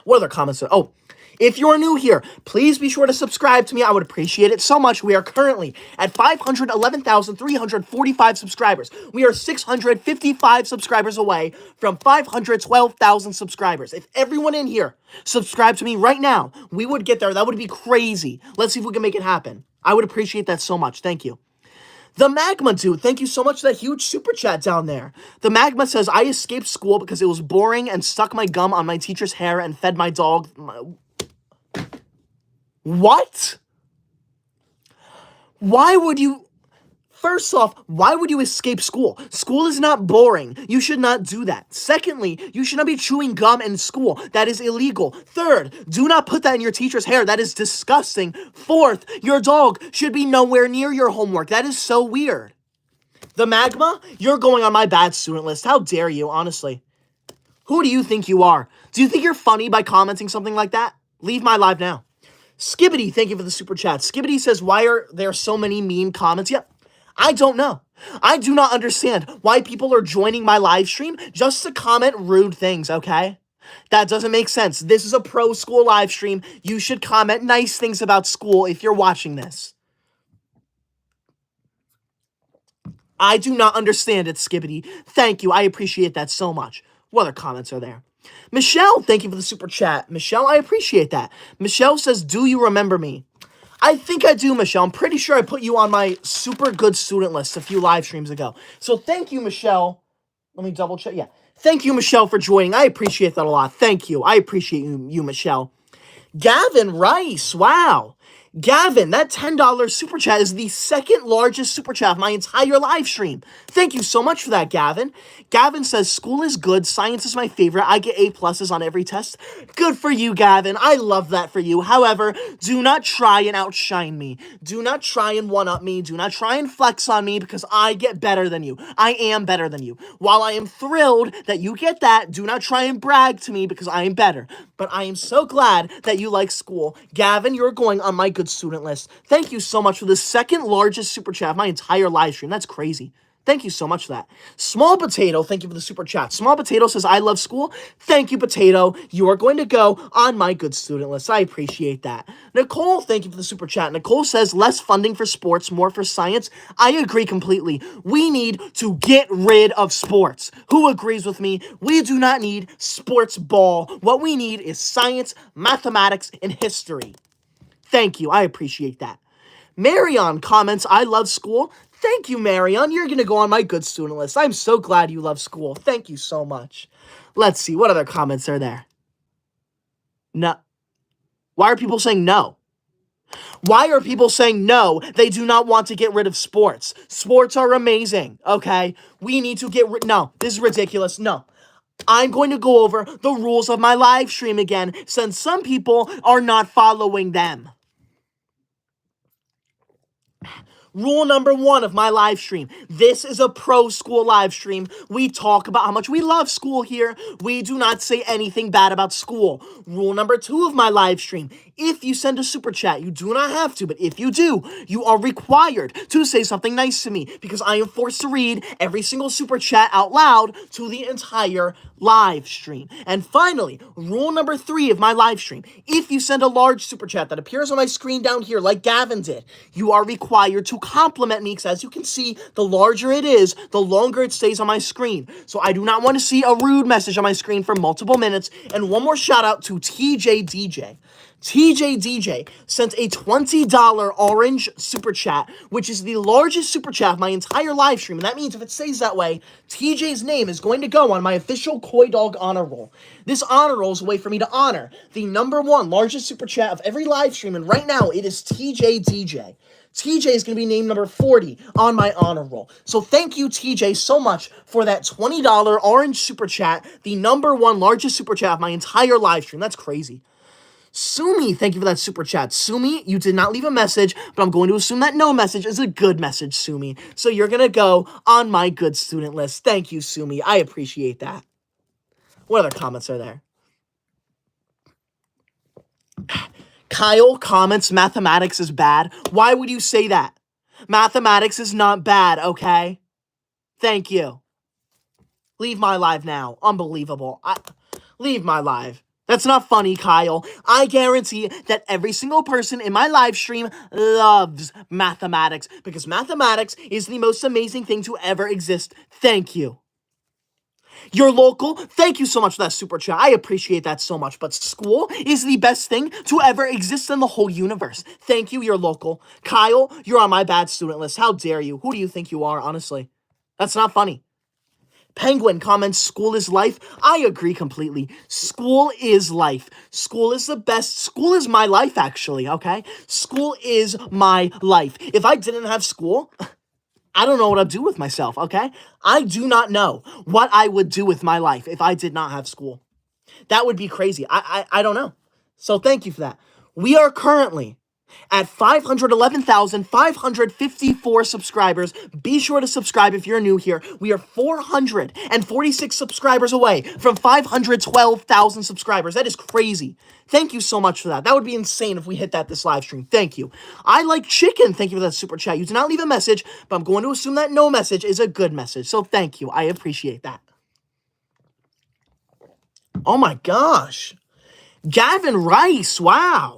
What other comments? Oh, if you're new here, please be sure to subscribe to me. I would appreciate it so much. We are currently at 511,345 subscribers. We are 655 subscribers away from 512,000 subscribers. If everyone in here subscribed to me right now, we would get there. That would be crazy. Let's see if we can make it happen. I would appreciate that so much. Thank you. The Magma Dude, thank you so much for that huge super chat down there. The Magma says, I escaped school because it was boring and stuck my gum on my teacher's hair and fed my dog. What? Why would you... First off, why would you escape school? School is not boring. You should not do that. Secondly, you should not be chewing gum in school. That is illegal. Third, do not put that in your teacher's hair. That is disgusting. Fourth, your dog should be nowhere near your homework. That is so weird. The Magma, you're going on my bad student list. How dare you, honestly? Who do you think you are? Do you think you're funny by commenting something like that? Leave my live now. Skibbity, thank you for the super chat. Skibbity says, why are there so many mean comments? Yep. I don't know. I do not understand why people are joining my live stream just to comment rude things, okay? That doesn't make sense. This is a pro school live stream. You should comment nice things about school if you're watching this. I do not understand it, Skibbity. Thank you. I appreciate that so much. What other comments are there? Michelle, thank you for the super chat. Michelle, I appreciate that. Michelle says, do you remember me? I think I do, Michelle. I'm pretty sure I put you on my super good student list a few live streams ago. So thank you, Michelle. Let me double check. Yeah. Thank you, Michelle, for joining. I appreciate that a lot. Thank you. I appreciate you, Michelle. Gavin Rice. Wow. Gavin, that $10 super chat is the second largest super chat of my entire live stream. Thank you so much for that, Gavin. Gavin says, school is good. Science is my favorite. I get A+ on every test. Good for you, Gavin. I love that for you. However, do not try and outshine me. Do not try and one-up me. Do not try and flex on me because I get better than you. I am better than you. While I am thrilled that you get that, do not try and brag to me because I am better. But I am so glad that you like school. Gavin, you're going on my good student list. Thank you so much for the second largest super chat of my entire live stream. That's crazy. Thank you so much for that. Small Potato, thank you for the super chat. Small Potato says, I love school. Thank you, Potato. You are going to go on my good student list. I appreciate that. Nicole, thank you for the super chat. Nicole says, less funding for sports, more for science. I agree completely. We need to get rid of sports. Who agrees with me? We do not need sports ball. What we need is science, mathematics, and history. Thank you. I appreciate that. Marion comments, I love school. Thank you, Marion. You're going to go on my good student list. I'm so glad you love school. Thank you so much. Let's see. What other comments are there? No. Why are people saying no? Why are people saying no? They do not want to get rid of sports. Sports are amazing, okay? We need to get rid... No, this is ridiculous. No. I'm going to go over the rules of my live stream again, since some people are not following them. Rule number 1 of my live stream. This is a pro school live stream. We talk about how much we love school here. We do not say anything bad about school. Rule number 2 of my live stream. If you send a super chat, you do not have to, but if you do, you are required to say something nice to me because I am forced to read every single super chat out loud to the entire live stream. And finally, rule number 3 of my live stream. If you send a large super chat that appears on my screen down here like Gavin did, you are required to to compliment me, because as you can see, the larger it is, the longer it stays on my screen. So I do not want to see a rude message on my screen for multiple minutes. And one more shout out to TJDJ. TJDJ sent a $20 orange super chat, which is the largest super chat of my entire live stream. And that means if it stays that way, TJ's name is going to go on my official Koi Dog honor roll. This honor roll is a way for me to honor the #1 largest super chat of every live stream. And right now, it is TJDJ. TJ is going to be named number 40 on my honor roll. So thank you, TJ, so much for that $20 orange super chat, the #1 largest super chat of my entire live stream. That's crazy. Sumi, thank you for that super chat. Sumi, you did not leave a message, but I'm going to assume that no message is a good message, Sumi. So you're going to go on my good student list. Thank you, Sumi. I appreciate that. What other comments are there? Kyle comments mathematics is bad. Why would you say that? Mathematics is not bad, okay? Thank you. Leave my live now. Unbelievable. Leave my live. That's not funny, Kyle. I guarantee that every single person in my live stream loves mathematics because mathematics is the most amazing thing to ever exist. Thank you. Your local, thank you so much for that super chat. I appreciate that so much. But school is the best thing to ever exist in the whole universe. Thank you, your local. Kyle, you're on my bad student list. How dare you? Who do you think you are, honestly? That's not funny. Penguin comments, school is life. I agree completely. School is life. School is the best. School is my life, actually, okay? School is my life. If I didn't have school, I don't know what I'd do with myself, okay? I do not know what I would do with my life if I did not have school. That would be crazy. I don't know. So thank you for that. We are currently at 511,554 subscribers. Be sure to subscribe if you're new here. We are 446 subscribers away from 512,000 subscribers. That is crazy. Thank you so much for that. That would be insane if we hit that this live stream. Thank you. I like chicken. Thank you for that super chat. You did not leave a message, but I'm going to assume that no message is a good message. So thank you. I appreciate that. Oh my gosh. Gavin Rice. Wow.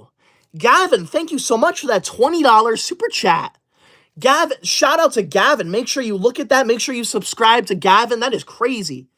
Gavin, thank you so much for that $20 super chat. Gavin, shout out to Gavin. Make sure you look at that. Make sure you subscribe to Gavin. That is crazy.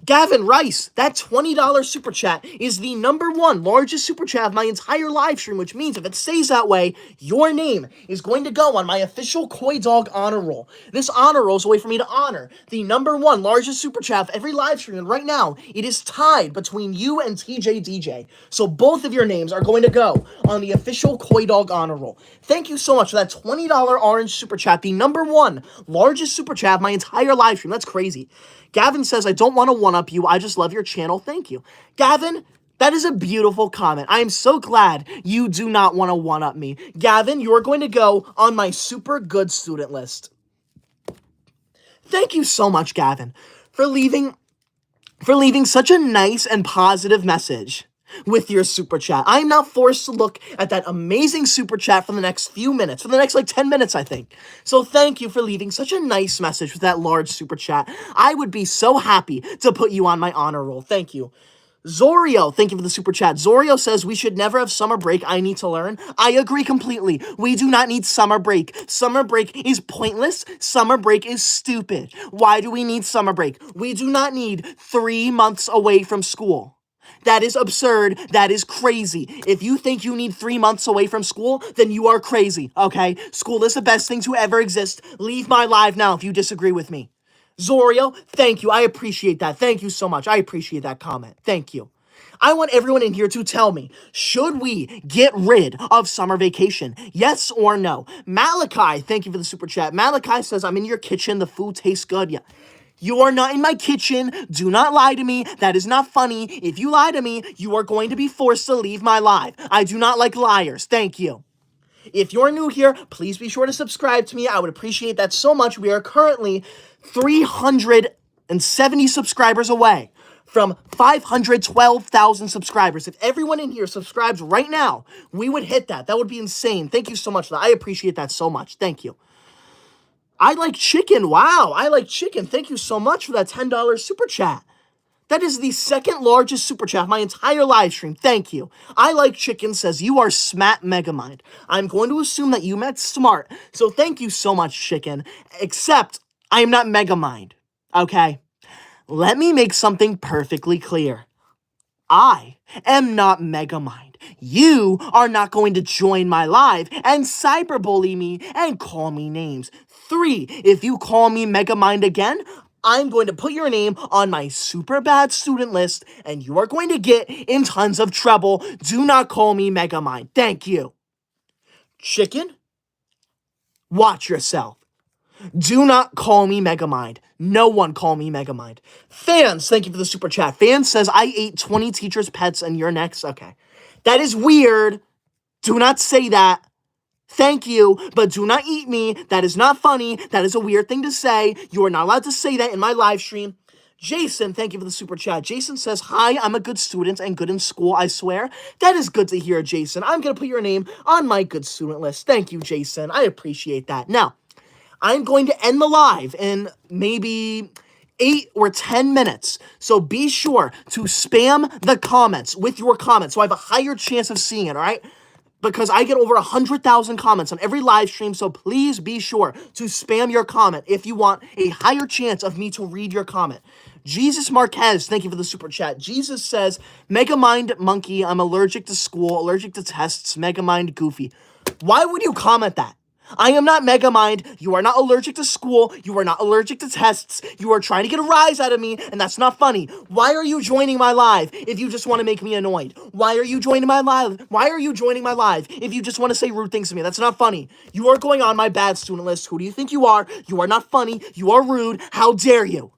Gavin Rice, that $20 super chat is the #1 largest super chat of my entire live stream, which means if it stays that way, your name is going to go on my official Koi Dog honor roll. This honor roll is a way for me to honor the #1 largest super chat of every live stream, and right now, it is tied between you and TJDJ. So both of your names are going to go on the official Koi Dog honor roll. Thank you so much for that $20 orange super chat, the #1 largest super chat of my entire live stream. That's crazy. Gavin says, I don't want to one-up you. I just love your channel. Thank you. Gavin, that is a beautiful comment. I am so glad you do not want to one-up me. Gavin, you are going to go on my super good student list. Thank you so much, Gavin, for leaving such a nice and positive message with your super chat. I am now forced to look at that amazing super chat for the next few minutes, for the next 10 minutes, I think. So thank you for leaving such a nice message with that large super chat. I would be so happy to put you on my honor roll. Thank you. Zorio, thank you for the super chat. Zorio says we should never have summer break. I need to learn. I agree completely. We do not need summer break. Summer break is pointless. Summer break is stupid. Why do we need summer break? We do not need 3 months away from school. That is absurd. That is crazy. If you think you need 3 months away from school, then you are crazy, okay? School is the best thing to ever exist. Leave my live now if you disagree with me. Zorio, thank you. I appreciate that. Thank you so much. I appreciate that comment. Thank you. I want everyone in here to tell me, should we get rid of summer vacation? Yes or no? Malachi, thank you for the super chat. Malachi says, I'm in your kitchen. The food tastes good. Yeah. You are not in my kitchen. Do not lie to me. That is not funny. If you lie to me, you are going to be forced to leave my live. I do not like liars. Thank you. If you're new here, please be sure to subscribe to me. I would appreciate that so much. We are currently 370 subscribers away from 512,000 subscribers. If everyone in here subscribes right now, we would hit that. That would be insane. Thank you so much for that. I appreciate that so much. Thank you. I like chicken. Wow, I like chicken. Thank you so much for that $10 super chat. That is the second largest super chat of my entire live stream. Thank you. I Like Chicken says, you are smat megamind. I'm going to assume that you meant smart. So thank you so much, Chicken. Except, I am not megamind. Okay? Let me make something perfectly clear. I am not megamind. You are not going to join my live and cyberbully me and call me names. 3, if you call me megamind again, I'm going to put your name on my super bad student list and you are going to get in tons of trouble. Do not call me megamind. Thank you. Chicken, watch yourself. Do not call me Megamind. No one call me Megamind. Fans, thank you for the super chat. Fans says, I ate 20 teachers' pets and you're next. Okay. That is weird. Do not say that. Thank you, but do not eat me. That is not funny. That is a weird thing to say. You are not allowed to say that in my live stream. Jason, thank you for the super chat. Jason says, hi, I'm a good student and good in school, I swear. That is good to hear, Jason. I'm going to put your name on my good student list. Thank you, Jason. I appreciate that. Now, I'm going to end the live in maybe 8 or 10 minutes. So be sure to spam the comments with your comments so I have a higher chance of seeing it, all right? Because I get over 100,000 comments on every live stream, so please be sure to spam your comment if you want a higher chance of me to read your comment. Jesus Marquez, thank you for the super chat. Jesus says, Megamind Monkey, I'm allergic to school, allergic to tests, Megamind Goofy. Why would you comment that? I am not Megamind. You are not allergic to school. You are not allergic to tests. You are trying to get a rise out of me, and that's not funny. Why are you joining my live if you just want to make me annoyed? Why are you joining my live? Why are you joining my live if you just want to say rude things to me? That's not funny. You are going on my bad student list. Who do you think you are? You are not funny. You are rude. How dare you?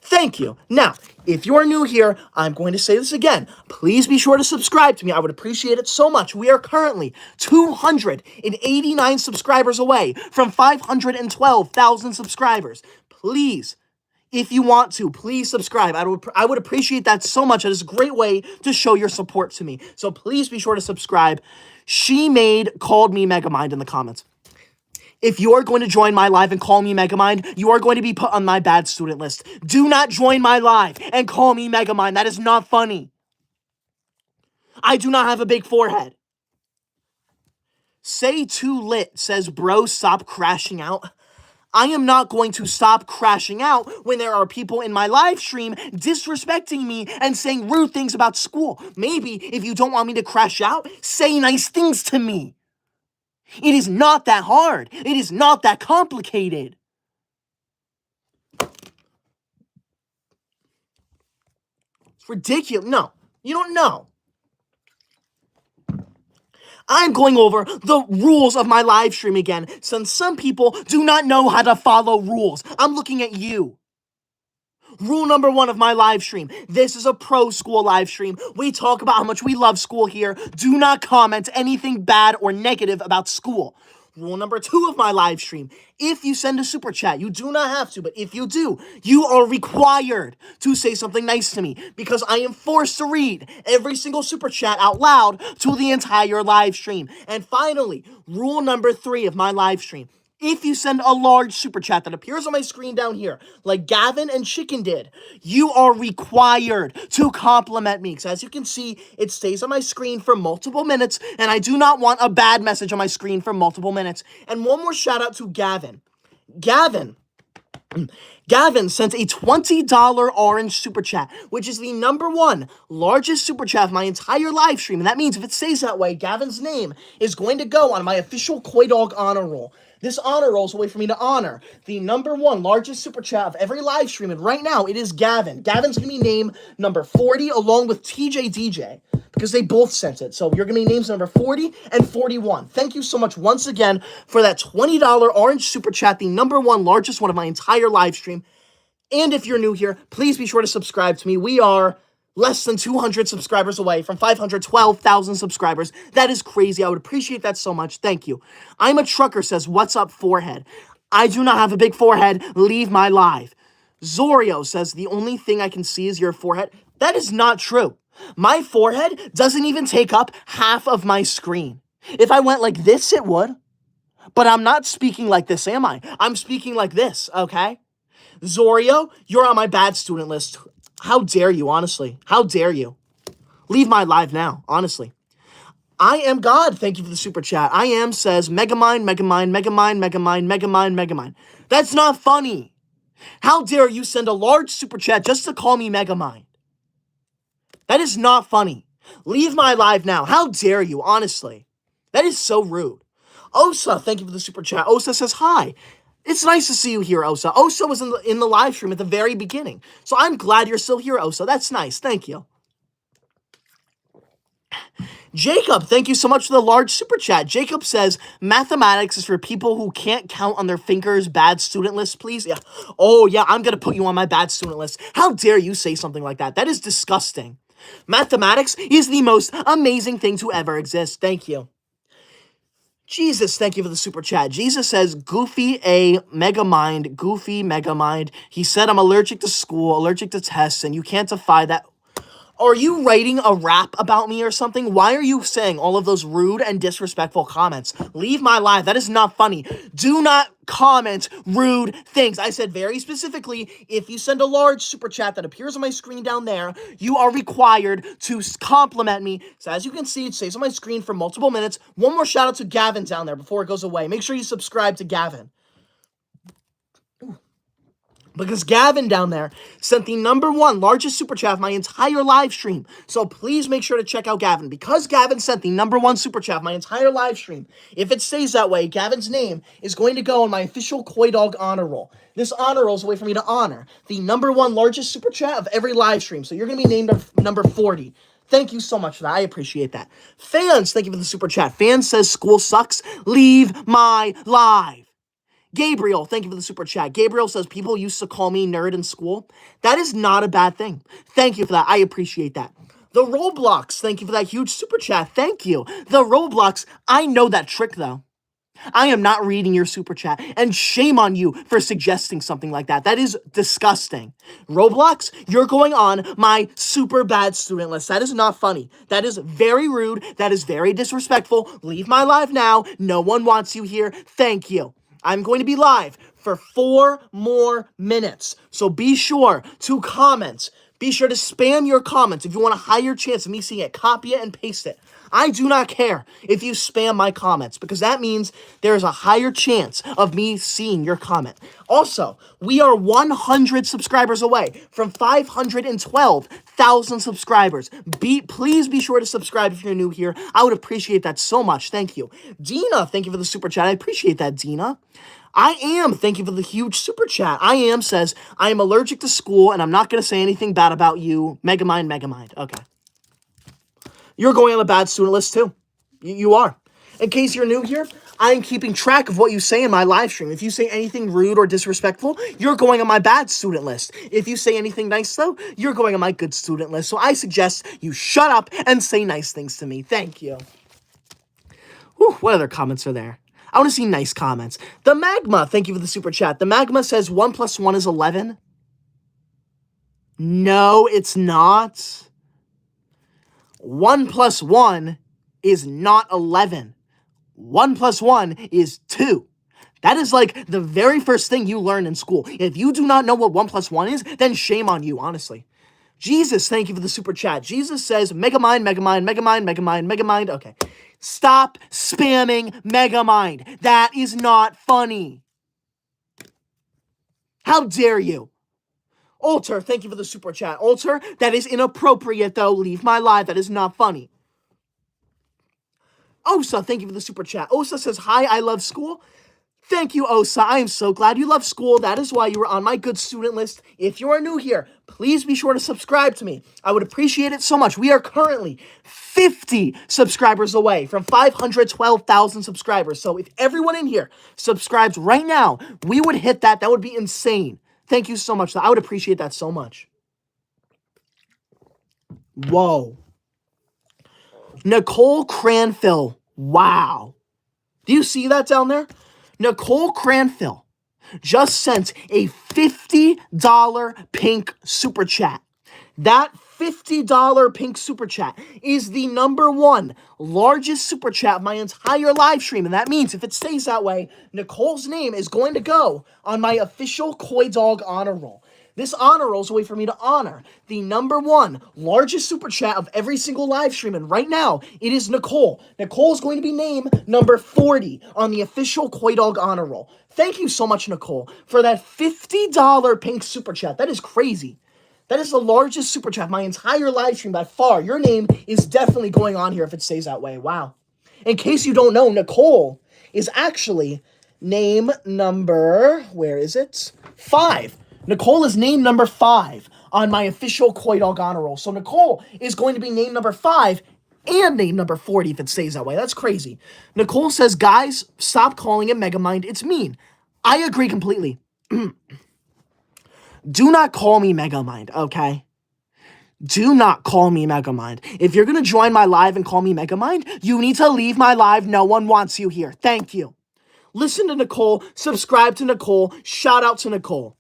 Thank you. Now, if you are new here, I'm going to say this again. Please be sure to subscribe to me. I would appreciate it so much. We are currently 289 subscribers away from 512,000 subscribers. Please, if you want to, please subscribe. I would appreciate that so much. It is a great way to show your support to me. So please be sure to subscribe. Called me Megamind in the comments. If you are going to join my live and call me Megamind, you are going to be put on my bad student list. Do not join my live and call me Megamind. That is not funny. I do not have a big forehead. Say too lit says, bro, stop crashing out. I am not going to stop crashing out when there are people in my live stream disrespecting me and saying rude things about school. Maybe if you don't want me to crash out, say nice things to me. It is not that hard. It is not that complicated. It's ridiculous. No, you don't know. I'm going over the rules of my live stream again, since some people do not know how to follow rules. I'm looking at you. Rule number 1 of my live stream. This is a pro school live stream. We talk about how much we love school here. Do not comment anything bad or negative about school. Rule number 2 of my live stream. If you send a super chat, you do not have to, but if you do, you are required to say something nice to me because I am forced to read every single super chat out loud to the entire live stream. And finally, rule number 3 of my live stream. If you send a large super chat that appears on my screen down here, like Gavin and Chicken did, you are required to compliment me. Because as you can see, it stays on my screen for multiple minutes, and I do not want a bad message on my screen for multiple minutes. And one more shout out to Gavin. Gavin sent a $20 orange super chat, which is the number 1 largest super chat of my entire live stream. And that means if it stays that way, Gavin's name is going to go on my official Koi Dog honor roll. This honor roll is a way for me to honor the number 1 largest super chat of every live stream. And right now, it is Gavin. Gavin's going to be named number 40 along with TJ DJ because they both sent it. So you're going to be names number 40 and 41. Thank you so much once again for that $20 orange super chat, the number 1 largest one of my entire live stream. And if you're new here, please be sure to subscribe to me. We are less than 200 subscribers away from 512,000 subscribers. That is crazy. I would appreciate that so much. Thank you. I'm a trucker says, what's up, forehead? I do not have a big forehead. Leave my live. Zorio says, the only thing I can see is your forehead. That is not true. My forehead doesn't even take up half of my screen. If I went like this, it would. But I'm not speaking like this, am I? I'm speaking like this, okay? Zorio, you're on my bad student list. How dare you, honestly? How dare you? Leave my live now, honestly. I am God. Thank you for the super chat. I am says Megamind, Megamind, Megamind, Megamind, Megamind, Megamind. That's not funny. How dare you send a large super chat just to call me Megamind? That is not funny. Leave my live now. How dare you, honestly? That is so rude. Osa, thank you for the super chat. Osa says hi. It's nice to see you here, Osa. Osa was in the live stream at the very beginning. So I'm glad you're still here, Osa. That's nice. Thank you. Jacob, thank you so much for the large super chat. Jacob says, mathematics is for people who can't count on their fingers. Bad student list, please. Yeah. Oh, yeah, I'm going to put you on my bad student list. How dare you say something like that? That is disgusting. Mathematics is the most amazing thing to ever exist. Thank you. Jesus, thank you for the super chat. Jesus says, Goofy a Megamind, Goofy Megamind. He said, I'm allergic to school, allergic to tests, and you can't defy that. Are you writing a rap about me or something? Why are you saying all of those rude and disrespectful comments? Leave my live. That is not funny. Do not comment rude things. I said very specifically, if you send a large super chat that appears on my screen down there, you are required to compliment me. So as you can see, it stays on my screen for multiple minutes. One more shout out to Gavin down there before it goes away. Make sure you subscribe to Gavin. Because Gavin down there sent the #1 largest super chat of my entire live stream. So please make sure to check out Gavin. Because Gavin sent the #1 super chat of my entire live stream, if it stays that way, Gavin's name is going to go on my official Koi Dog honor roll. This honor roll is a way for me to honor the #1 largest super chat of every live stream. So you're going to be named number 40. Thank you so much for that. I appreciate that. Fans, thank you for the super chat. Fans says school sucks. Leave my live. Gabriel, thank you for the super chat. Gabriel says, people used to call me nerd in school. That is not a bad thing. Thank you for that. I appreciate that. The Roblox, thank you for that huge super chat. Thank you. The Roblox, I know that trick though. I am not reading your super chat, and shame on you for suggesting something like that. That is disgusting. Roblox, you're going on my super bad student list. That is not funny. That is very rude. That is very disrespectful. Leave my live now. No one wants you here. Thank you. I'm going to be live for 4 more minutes. So be sure to comment. Be sure to spam your comments if you want a higher chance of me seeing it. Copy it and paste it. I do not care if you spam my comments because that means there's a higher chance of me seeing your comment. Also, we are 100 subscribers away from 512,000 subscribers. Please be sure to subscribe if you're new here. I would appreciate that so much. Thank you. Dina, thank you for the super chat. I appreciate that, Dina. Thank you for the huge super chat. I am says, I am allergic to school and I'm not going to say anything bad about you. Megamind, Megamind. Okay. You're going on the bad student list too. You are. In case you're new here, I'm keeping track of what you say in my live stream. If you say anything rude or disrespectful, you're going on my bad student list. If you say anything nice though, you're going on my good student list. So I suggest you shut up and say nice things to me. Thank you. Whew, what other comments are there? I want to see nice comments. The Magma, thank you for the super chat. The Magma says 1 + 1 is 11. No, it's not. 1 + 1 is not 11. 1 + 1 is 2. That is like the very first thing you learn in school. If you do not know what 1 + 1 is, then shame on you, honestly. Jesus, thank you for the super chat. Jesus says, Megamind, Megamind, Megamind, Megamind, Megamind. Okay. Stop spamming Megamind. That is not funny. How dare you? Alter, thank you for the super chat. Alter, that is inappropriate though. Leave my live. That is not funny. Osa, thank you for the super chat. Osa says, hi, I love school. Thank you, Osa. I am so glad you love school. That is why you were on my good student list. If you are new here, please be sure to subscribe to me. I would appreciate it so much. We are currently 50 subscribers away from 512,000 subscribers. So if everyone in here subscribes right now, we would hit that. That would be insane. Thank you so much. I would appreciate that so much. Whoa. Nicole Cranfill. Wow. Do you see that down there? Nicole Cranfill just sent a $50 pink super chat. That $50 pink super chat is the #1 largest super chat of my entire live stream. And that means if it stays that way, Nicole's name is going to go on my official Koi Dog honor roll. This honor roll is a way for me to honor the #1 largest super chat of every single live stream. And right now, it is Nicole. Nicole is going to be named number 40 on the official Koi Dog honor roll. Thank you so much, Nicole, for that $50 pink super chat. That is crazy. That is the largest super chat of my entire live stream by far. Your name is definitely going on here if it stays that way. Wow. In case you don't know, Nicole is actually name number, where is it? 5. Nicole is name number 5 on my official Koi Dog honor roll. So Nicole is going to be name number 5 and name number 40 if it stays that way. That's crazy. Nicole says, guys, stop calling it Megamind. It's mean. I agree completely. Do not call me Megamind, okay? Do not call me Megamind. If you're going to join my live and call me Megamind, you need to leave my live. No one wants you here. Thank you. Listen to Nicole. Subscribe to Nicole. Shout out to Nicole.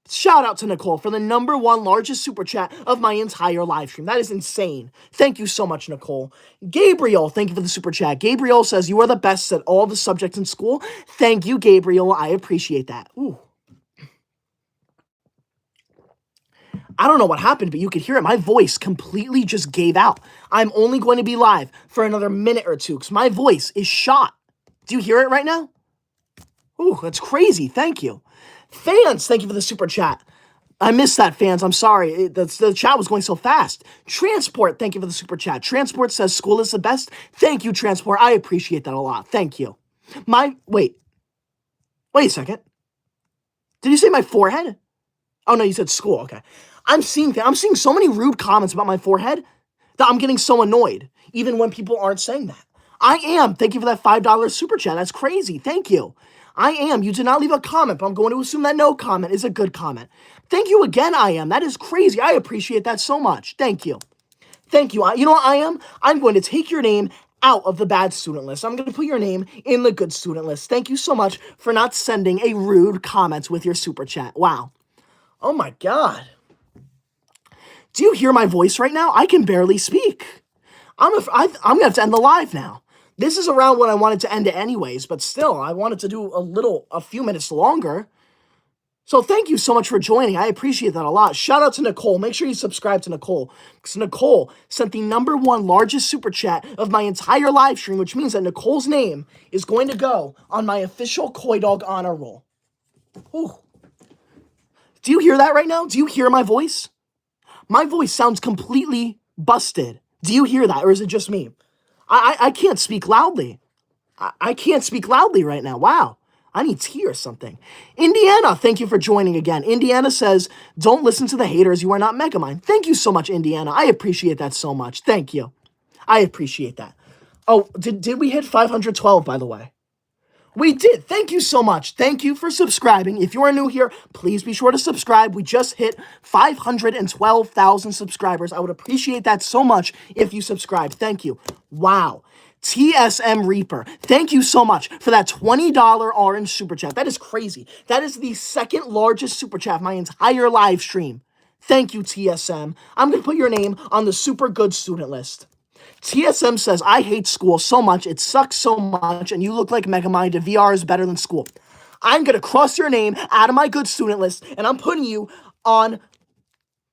Shout out to Nicole for the #1 largest super chat of my entire live stream. That is insane. Thank you so much, Nicole. Gabriel, thank you for the super chat. Gabriel says, you are the best at all the subjects in school. Thank you, Gabriel. I appreciate that. Ooh. I don't know what happened, but you could hear it. My voice completely just gave out. I'm only going to be live for another minute or two because my voice is shot. Do you hear it right now? Ooh, that's crazy. Thank you. Fans, thank you for the super chat. I missed that, fans. I'm sorry. The chat was going so fast. Transport, thank you for the super chat. Transport says school is the best. Thank you, Transport. I appreciate that a lot. Thank you. Wait a second. Did you say my forehead? Oh, no, you said school. Okay. I'm seeing so many rude comments about my forehead that I'm getting so annoyed, even when people aren't saying that. I am. Thank you for that $5 super chat. That's crazy. Thank you. I am. You did not leave a comment, but I'm going to assume that no comment is a good comment. Thank you again, I am. That is crazy. I appreciate that so much. Thank you. Thank you. You know what I am? I'm going to take your name out of the bad student list. I'm going to put your name in the good student list. Thank you so much for not sending a rude comment with your super chat. Wow. Oh my God. Do you hear my voice right now? I can barely speak. I'm going to have to end the live now. This is around when I wanted to end it anyways, but still, I wanted to do a few minutes longer. So thank you so much for joining. I appreciate that a lot. Shout out to Nicole. Make sure you subscribe to Nicole, because Nicole sent the #1 largest super chat of my entire live stream, which means that Nicole's name is going to go on my official Koi Dog honor roll. Ooh. Do you hear that right now? Do you hear my voice? My voice sounds completely busted. Do you hear that, or is it just me? I can't speak loudly. I can't speak loudly right now. Wow. I need tea or something. Indiana, thank you for joining again. Indiana says, don't listen to the haters. You are not Megamind. Thank you so much, Indiana. I appreciate that so much. Thank you. I appreciate that. Oh, did we hit 512, by the way? We did. Thank you so much. Thank you for subscribing. If you are new here, please be sure to subscribe. We just hit 512,000 subscribers. I would appreciate that so much if you subscribe. Thank you. Wow. TSM Reaper, thank you so much for that $20 orange super chat. That is crazy. That is the second largest super chat of my entire live stream. Thank you, TSM. I'm going to put your name on the super good student list. TSM says, I hate school so much, it sucks so much, and you look like Megamind, and VR is better than school. I'm going to cross your name out of my good student list, and I'm putting you on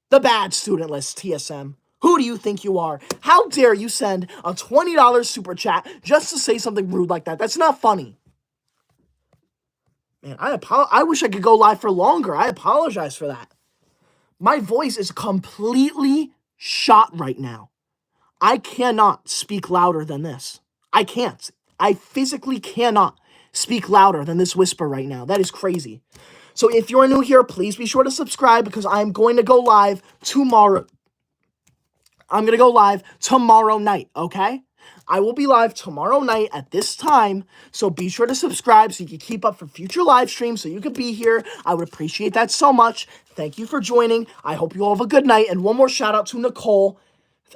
the bad student list, TSM. Who do you think you are? How dare you send a $20 super chat just to say something rude like that? That's not funny. Man, I wish I could go live for longer. I apologize for that. My voice is completely shot right now. I cannot speak louder than this. I can't. I physically cannot speak louder than this whisper right now. That is crazy. So if you're new here, please be sure to subscribe because I'm going to go live tomorrow. I'm going to go live tomorrow night, okay? I will be live tomorrow night at this time, so be sure to subscribe so you can keep up for future live streams so you can be here. I would appreciate that so much. Thank you for joining. I hope you all have a good night, and one more shout out to Nicole.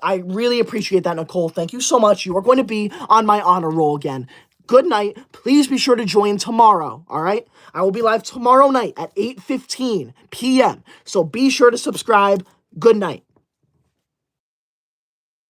I really appreciate that, Nicole. Thank you so much. You are going to be on my honor roll again. Good night. Please be sure to join tomorrow, all right? I will be live tomorrow night at 8:15 p.m., so be sure to subscribe. Good night.